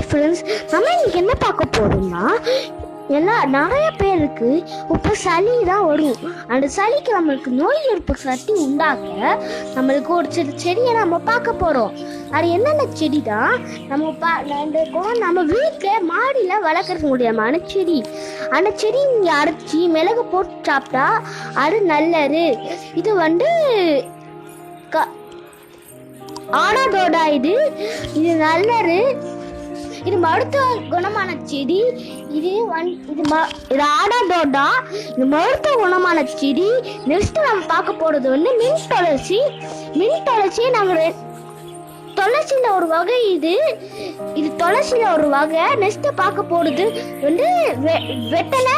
Friends, நம்ம இன்னைக்கு என்ன பார்க்க போறோம்னா, நிறைய பேருக்கு இப்போ சளி தான் வரும். அந்த சளிக்கு நம்மளுக்கு நோய் எதிர்ப்பு சக்தி உண்டாக்க நம்மளுக்கு ஒரு செடியை நம்ம பார்க்க போறோம். அது என்னென்ன செடி தான் நம்ம வீட்டில் மாடியில் வளர்க்கறது முடியாமான செடி. அந்த செடி நீங்கள் அரைச்சி மிளகு போட்டு சாப்பிட்டா அது நல்லது. இது ஆடாதோடா இது நல்லது. இது மருத்துவ குணமான செடி. இது ஆடாதோடா, இது மருத்துவ குணமான செடி. நெக்ஸ்ட் நம்ம பார்க்க போறது மின் துளசி. மின் துளசி நம்ம துளசியில ஒரு வகை. இது துளசியில ஒரு வகை. நெக்ஸ்ட் பார்க்க போறது வெத்தலை.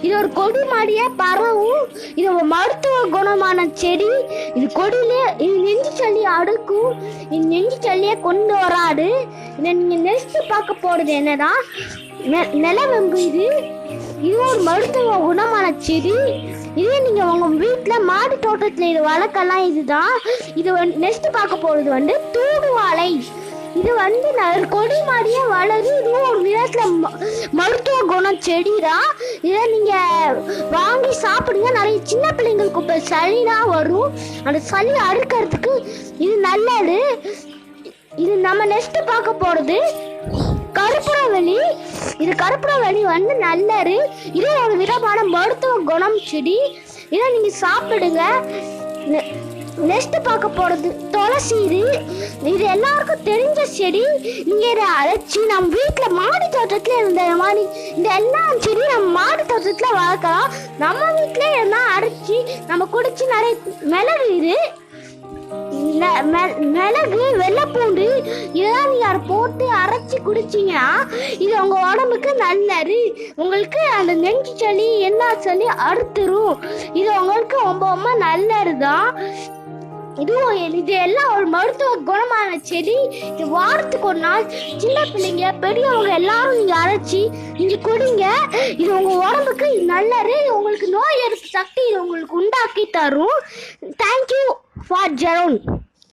இது ஒரு கொடி மாடிய பரவும். இது ஒரு மருத்துவ குணமான செடி. இது கொடியில இது நெஞ்சு சளி அடுக்கும். இது நெஞ்சு சளியை கொண்டு வராது. நீங்க நெக்ஸ்ட் பார்க்க போறது என்னன்னா நிலவெம்பு. இது ஒரு மருத்துவ குணமான செடி. இதே நீங்க உங்க வீட்டுல மாடி தோட்டத்துல இது வளர்க்கலாம். இதுதான் இது நெக்ஸ்ட் பார்க்க போறது தூதுவாழை. இது கொடி மாடியே வளரு. இதுவும் ஒரு விதத்துல மருத்துவ குணம் செடி தான். இதை நீங்க வாங்கி சாப்பிடுங்க. நிறைய சின்ன பிள்ளைங்களுக்கு இப்ப சளிதான் வரும். அந்த சளி அறுக்கிறதுக்கு இது நல்லது. இது நம்ம நெக்ஸ்ட் பார்க்க போறது கற்பூரவள்ளி. இது கற்பூரவள்ளி நல்லது. இது ஒரு விதமான மருத்துவ குணம் செடி. இதை நீங்க சாப்பிடுங்க. நெக்ஸ்ட் பார்க்க போறது துளசி. இது எல்லாருக்கும் தெரிஞ்ச செடி. நீங்க இதை அரைச்சி நம்ம வீட்டுல மாடி தோட்டத்துல இந்த எல்லா செடி நம்ம மாடி தோட்டத்துல வளர்க்கலாம். நம்ம வீட்டுல எல்லாம் அரைச்சி நம்ம குடிச்சு நிறைய மிளகு மிளகு வெள்ளைப்பூண்டு இதெல்லாம் நீங்க போட்டு அரைச்சி குடிச்சீங்கன்னா இது உங்க உடம்புக்கு நல்லது. உங்களுக்கு அந்த நெஞ்சு சளி எல்லா சளி அறுத்துரும். இது உங்களுக்கு ரொம்ப நல்லதுதான். இது எல்லாம் ஒரு மருத்துவ குணமான செடி. இது வாரத்துக்கு ஒரு நாள் சின்ன பிள்ளைங்க பெரியவங்க எல்லாரும் நீங்க அரைச்சி நீங்க குடிங்க. இது உங்க உடம்புக்கு நல்லது. உங்களுக்கு நோய் எதிர்ப்பு சக்தி இது உங்களுக்கு உண்டாக்கி தரும். Thank you for Jeron.